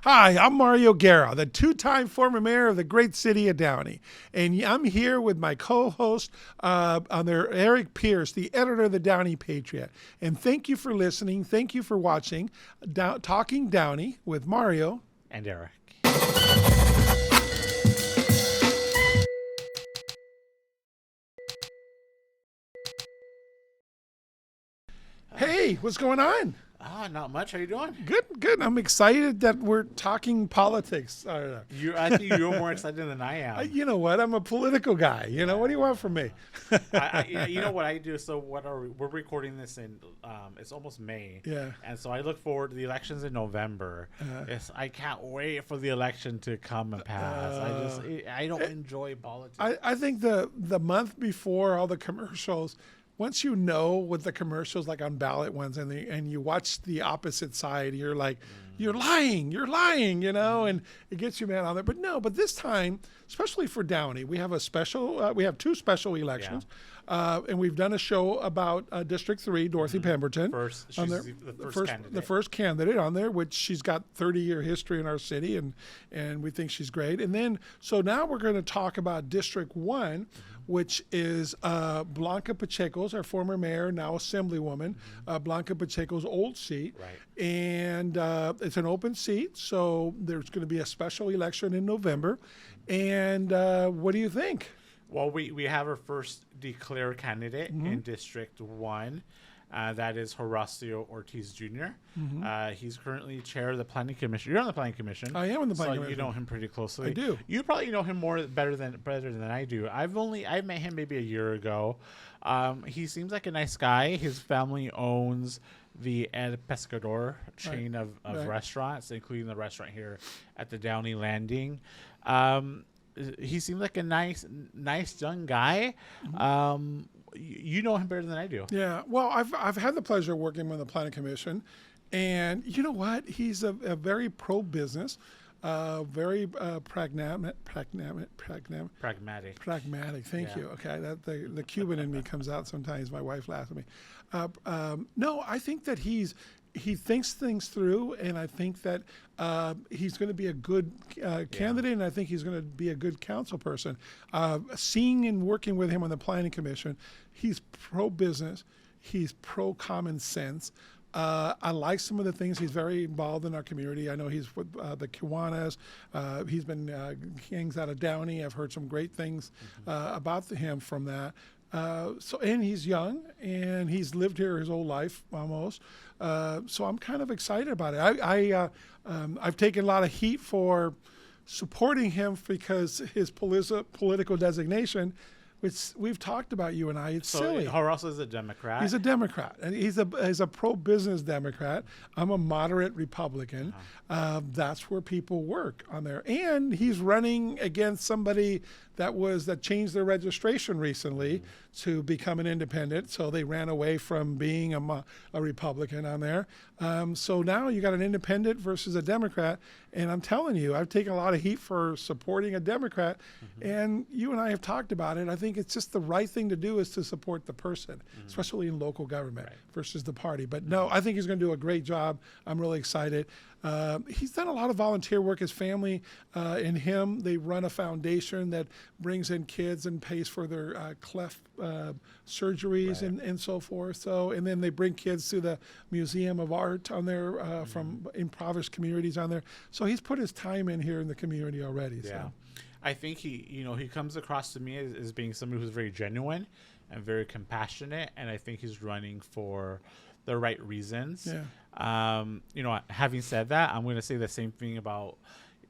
Hi, I'm Mario Guerra, the two-time former mayor of the great city of Downey. And I'm here with my co-host on there, Eric Pierce, the editor of the Downey Patriot. And thank you for listening. Thank you for watching Talking Downey with Mario and Eric. Hey, what's going on? Not much. How you doing? Good. I'm excited that we're talking politics. I think you're more excited than I am. You know what? I'm a political guy. What do you want from me? You know what I do? So we're recording this in, it's almost May. Yeah. And so I look forward to the elections in November. I can't wait for the election to come and pass. I don't enjoy politics. I think the month before all the commercials, once you know with the commercials, like on ballot ones, and you watch the opposite side, you're like, you're lying, and it gets you mad on there. But this time, especially for Downey, we have we have two special elections, and we've done a show about District 3, Dorothy Pemberton. The first candidate on there, which she's got 30-year history in our city, and we think she's great. And then, so now we're going to talk about District 1, which is Blanca Pacheco's, our former mayor, now assemblywoman, Blanca Pacheco's old seat. Right. And it's an open seat, so there's going to be a special election in November. And what do you think? Well, we have our first declared candidate in District 1. That is Horacio Ortiz Jr. He's currently chair of the Planning Commission. You're on the Planning Commission. I am on the Planning So Commission. you know him pretty closely. I do. You probably know him better than I do. I met him maybe a year ago. He seems like a nice guy. His family owns the El Pescador chain of restaurants, including the restaurant here at the Downey Landing. He seems like a nice young guy. You know him better than I do. Yeah. Well, I've had the pleasure of working with the Planning Commission, and you know what? He's a very pro-business, very pragmatic. Thank you. Okay, that the Cuban in me comes out sometimes. My wife laughs at me. No, I think that he thinks things through, and I think that he's going to be a good candidate, and I think he's going to be a good council person. Seeing and working with him on the Planning Commission, he's pro-business, he's pro-common sense. I like some of the things. He's very involved in our community. I know he's with the Kiwanis. He's been hangs out of Downey. I've heard some great things about him from that. And he's young, and he's lived here his whole life almost. So I'm kind of excited about it. I've taken a lot of heat for supporting him because his political designation, which we've talked about, you and I, it's silly. Horacio is a Democrat. He's a Democrat, and he's a pro-business Democrat. I'm a moderate Republican. That's where people work on there. And he's running against somebody that changed their registration recently to become an independent. So they ran away from being a Republican on there. So now you got an independent versus a Democrat. And I'm telling you, I've taken a lot of heat for supporting a Democrat. And you and I have talked about it. I think it's just the right thing to do is to support the person, especially in local government versus the party. But no, I think he's going to do a great job. I'm really excited. He's done a lot of volunteer work. His family and him, they run a foundation that brings in kids and pays for their cleft surgeries and so forth. So, and then they bring kids to the Museum of Art on there from impoverished communities on there. So he's put his time in here in the community already. Yeah. So. I think he comes across to me as being somebody who's very genuine and very compassionate, and I think he's running for the right reasons. Yeah. Having said that, I'm going to say the same thing about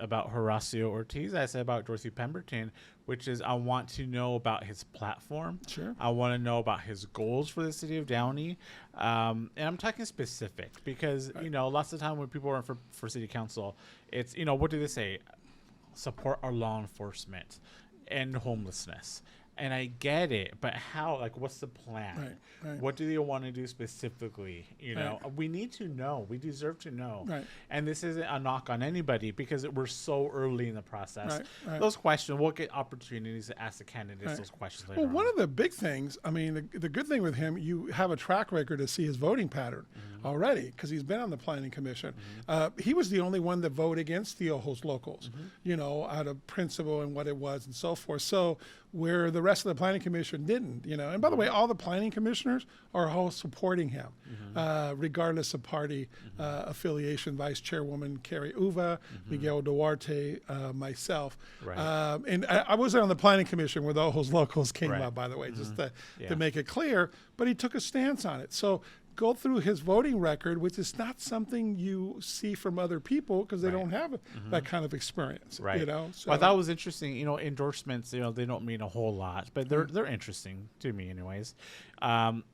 Horacio Ortiz I said about Dorothy Pemberton, which is I want to know about his platform. Sure. I want to know about his goals for the city of Downey. And I'm talking specific because, lots of time when people run for city council, it's, what do they say? Support our law enforcement, end homelessness. And I get it, but how? Like, what's the plan? Right. What do they want to do specifically? You know, we need to know. We deserve to know. Right. And this isn't a knock on anybody because we're so early in the process. Right. Those questions, we'll get opportunities to ask the candidates those questions later Well, one on. of the big things, I mean, the good thing with him, you have a track record to see his voting pattern already because he's been on the Planning Commission. He was the only one that voted against the Ojos Locals, you know, out of principle and what it was and so forth. So where the rest of the Planning Commission didn't, you know. And by the way, all the planning commissioners are all supporting him, regardless of party affiliation. Vice Chairwoman Carrie Uva, Miguel Duarte, myself. Right. And I wasn't on the Planning Commission where the Ojos Locals came Right. up, by the way, just to Yeah. make it clear. But he took a stance on it. So go through his voting record, which is not something you see from other people because they don't have that kind of experience. Right. You know. So, Well, that was interesting. You know, endorsements, you know, they don't mean a whole lot, but they're interesting to me anyways.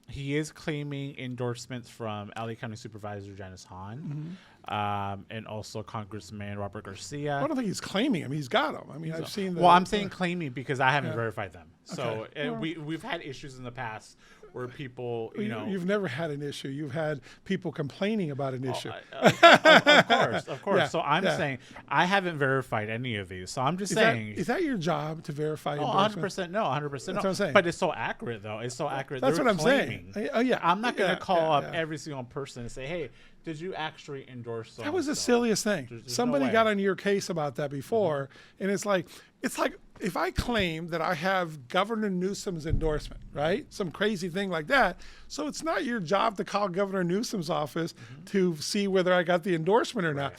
He is claiming endorsements from LA County Supervisor Janice Hahn, and also Congressman Robert Garcia. I don't think he's claiming him. He's got them. I mean, I've seen the. Well, I'm saying claiming because I haven't verified them. So Okay. Well- we've had issues in the past where people, you know, You've never had an issue. You've had people complaining about an issue. of course. Yeah, So I'm yeah. saying I haven't verified any of these. So I'm just Is that, saying. is that your job to verify? Oh, endorsements? 100% no, 100% no. That's what I'm saying. But it's so accurate, though. It's so accurate. That's They're what I'm saying. claiming. Oh, yeah. I'm not going to Yeah, call up yeah. every single person and say, hey, did you actually endorse That was the so-and-so? silliest thing. There's no Somebody way. got on your case about that before, and it's like if I claim that I have Governor Newsom's endorsement, right? Some crazy thing like that. So it's not your job to call Governor Newsom's office to see whether I got the endorsement or not.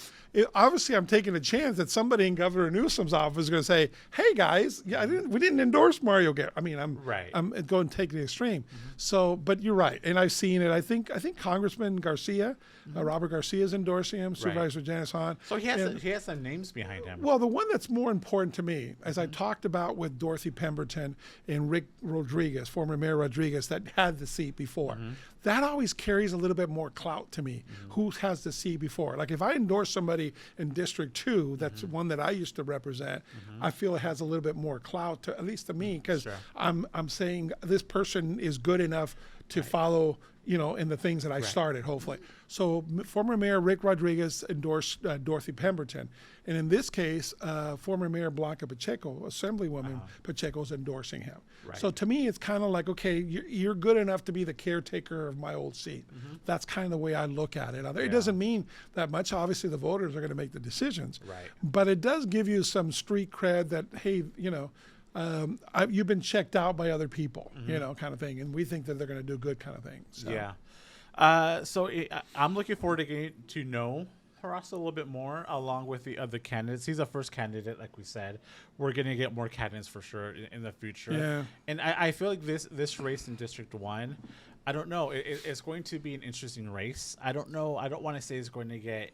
Obviously, I'm taking a chance that somebody in Governor Newsom's office is going to say, "Hey guys, yeah, we didn't endorse Mario Garrett." I mean, I'm going to take the extreme. So, but you're right, and I've seen it. I think Congressman Garcia, Robert Garcia is endorsing him. Supervisor Janice Hahn. So he has some names behind him. Well, the one that's more important to me, as I talked about with Dorothy Pemberton and Rick Rodriguez, former Mayor Rodriguez, that had the seat before, that always carries a little bit more clout to me. Who has the seat before? Like if I endorse somebody in District 2, that's one that I used to represent, I feel it has a little bit more clout, to, at least to me, because I'm saying this person is good enough to follow, you know, in the things that I started, hopefully. So former Mayor Rick Rodriguez endorsed Dorothy Pemberton. And in this case, former Mayor Blanca Pacheco, Assemblywoman Pacheco, is endorsing him. So to me, it's kind of like, okay, you're good enough to be the caretaker of my old seat. That's kind of the way I look at it. It doesn't mean that much. Obviously, the voters are going to make the decisions. But it does give you some street cred that, hey, you know, you've been checked out by other people, you know, kind of thing. And we think that they're going to do good kind of thing. So. Yeah. I'm looking forward to getting to know Horacio a little bit more, along with the other candidates. He's the first candidate, like we said. We're going to get more candidates for sure in the future. Yeah. And I feel like this race in District 1, I don't know. It's going to be an interesting race. I don't know. I don't want to say it's going to get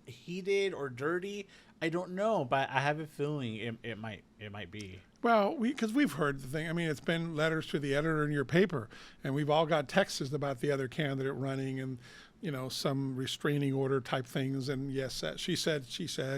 heated or dirty. I don't know, but I have a feeling it might be. Well, because we've heard the thing. I mean, it's been letters to the editor in your paper, and we've all got texts about the other candidate running, and you know, some restraining order type things, and yes, she said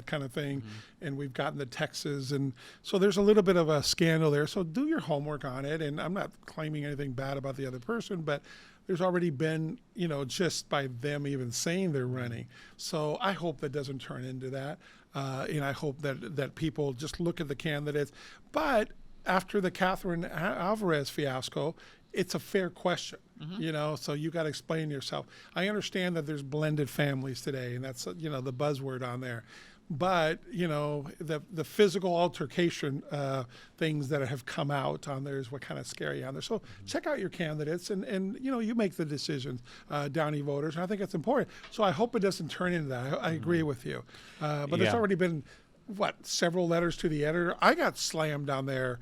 kind of thing, and we've gotten the texts, and so there's a little bit of a scandal there. So do your homework on it, and I'm not claiming anything bad about the other person, but there's already been, you know, just by them even saying they're running. So I hope that doesn't turn into that. And I hope that people just look at the candidates. But after the Catherine Alvarez fiasco, it's a fair question, you know, so you got to explain yourself. I understand that there's blended families today, and that's, you know, the buzzword on there. But, you know, the physical altercation things that have come out on there is what kind of scary on there. So check out your candidates and you know, you make the decisions, Downey voters. And I think it's important. So I hope it doesn't turn into that. I agree with you. But there's already been, several letters to the editor. I got slammed down there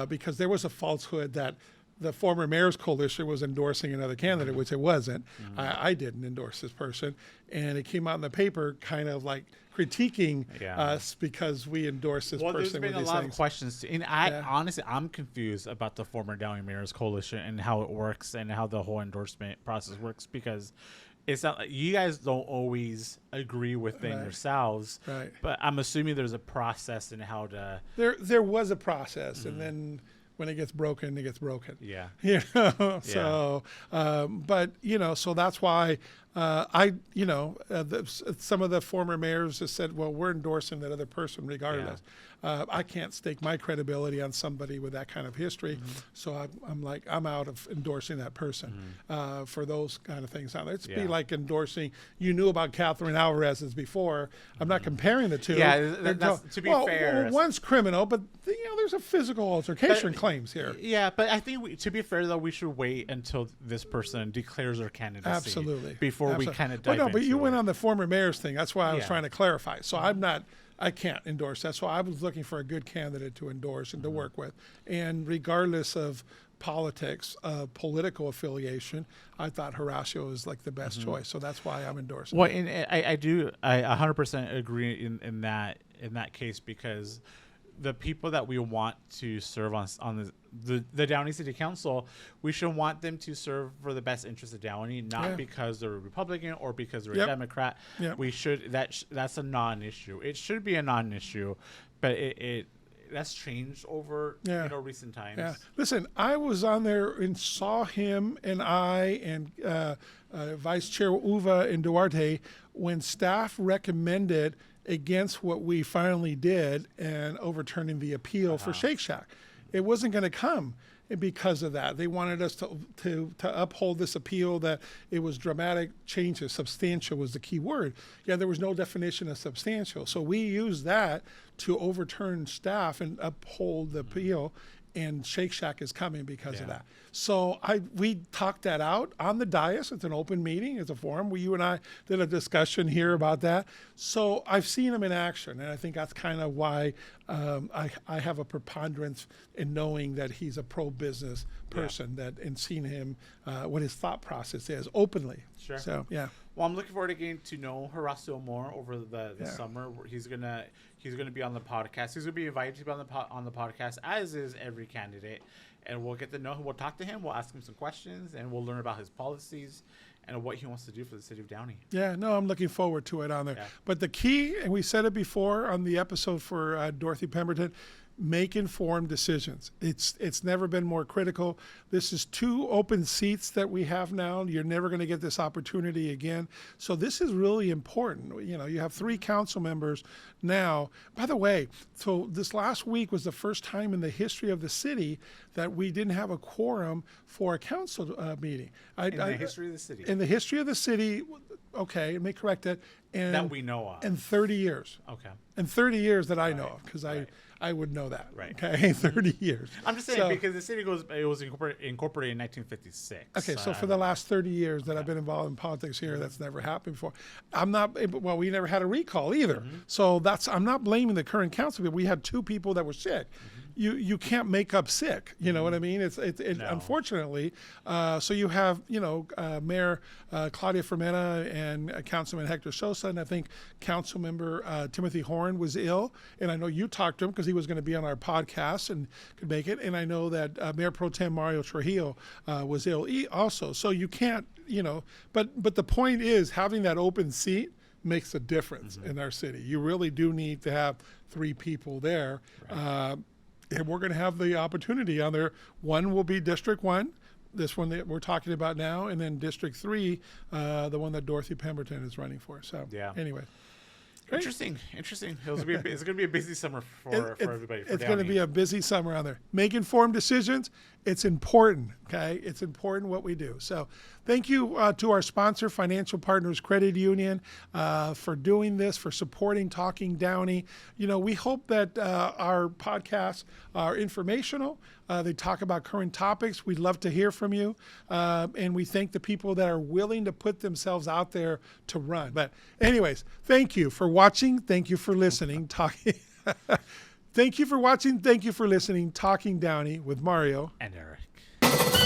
because there was a falsehood that the former mayor's coalition was endorsing another candidate, which it wasn't. I didn't endorse this person. And it came out in the paper kind of like critiquing us because we endorsed this person. Well, there's been a lot of questions. And honestly, I'm confused about the former Downey mayor's coalition and how it works and how the whole endorsement process works, because it's not like you guys don't always agree within yourselves. But I'm assuming there's a process in how to. There was a process, and then when it gets broken, it gets broken. Yeah. You know, so, but, you know, so that's why some of the former mayors just said, well, we're endorsing that other person regardless. I can't stake my credibility on somebody with that kind of history. So I'm like, I'm out of endorsing that person for those kind of things. Now, it's be like endorsing, you knew about Catherine Alvarez's before. I'm not comparing the two. Yeah, that's, to be fair. Well, one's criminal, but, you know, there's a physical altercation claims here. Yeah, but I think, to be fair, though, we should wait until this person declares their candidacy. Absolutely. Before we kind of dive into but you went it. on the former mayor's thing. That's why I was trying to clarify. So I can't endorse that. So I was looking for a good candidate to endorse and to work with. And regardless of politics, political affiliation, I thought Horacio is like the best choice. So that's why I'm endorsing. Well, and I 100% agree in that case, because the people that we want to serve on the Downey City Council, we should want them to serve for the best interest of Downey, not because they're a Republican or because they're a Democrat. We should that's a non-issue. It should be a non-issue, but that's changed over recent times. Yeah. Listen, I was on there and saw him and Vice Chair Uva and Duarte when staff recommended against what we finally did and overturning the appeal for Shake Shack. It wasn't going to come because of that. They wanted us to uphold this appeal, that it was dramatic changes. Substantial was the key word. Yeah, there was no definition of substantial. So we used that to overturn staff and uphold the appeal, and Shake Shack is coming because of that. So we talked that out on the dais. It's an open meeting. It's a forum where you and I did a discussion here about that. So I've seen him in action, and I think that's kind of why I have a preponderance in knowing that he's a pro-business person, and seeing him, what his thought process is openly. Sure. So, yeah. Well, I'm looking forward to getting to know Horacio more over the summer. He's gonna be on the podcast. He's gonna be invited to be on the podcast, as is every candidate, and we'll get to know him. We'll talk to him. We'll ask him some questions, and we'll learn about his policies and what he wants to do for the city of Downey. Yeah, no, I'm looking forward to it on there. Yeah. But the key, and we said it before on the episode for Dorothy Pemberton, make informed decisions. It's never been more critical. This is 2 open seats that we have now. You're never going to get this opportunity again. So this is really important. You know, you have 3 council members now. By the way, so this last week was the first time in the history of the city that we didn't have a quorum for a council meeting. In the history of the city. In the history of the city, okay, let me correct it. And that we know of. In 30 years. Okay. In 30 years that I know of, because I would know that. Right. Okay, 30 years. I'm just saying, because the city was incorporated in 1956. Okay, so for the last 30 years that I've been involved in politics here, that's never happened before. We never had a recall either. So I'm not blaming the current council people. We had 2 people that were sick. You can't make up sick. You know what I mean? It's no. Unfortunately. So you have, Mayor Claudia Fermena and Councilman Hector Sosa, and I think Councilmember Timothy Horn was ill. And I know you talked to him because he was going to be on our podcast and could make it. And I know that Mayor Pro Tem Mario Trujillo was ill also. So you can't, but the point is, having that open seat makes a difference in our city. You really do need to have 3 people there. Right. And we're going to have the opportunity on there. One will be District 1, this one that we're talking about now, and then District 3, the one that Dorothy Pemberton is running for. So, anyway. Great. Interesting. It's going to be a busy summer for everybody. It's going to be a busy summer on there. Make informed decisions. It's important, okay? It's important what we do. So thank you to our sponsor, Financial Partners Credit Union, for doing this, for supporting Talking Downey. We hope that our podcasts are informational. They talk about current topics. We'd love to hear from you. And we thank the people that are willing to put themselves out there to run. But anyways, thank you for watching. Thank you for listening. Thank you for watching. Thank you for listening. Talking Downey with Mario and Eric.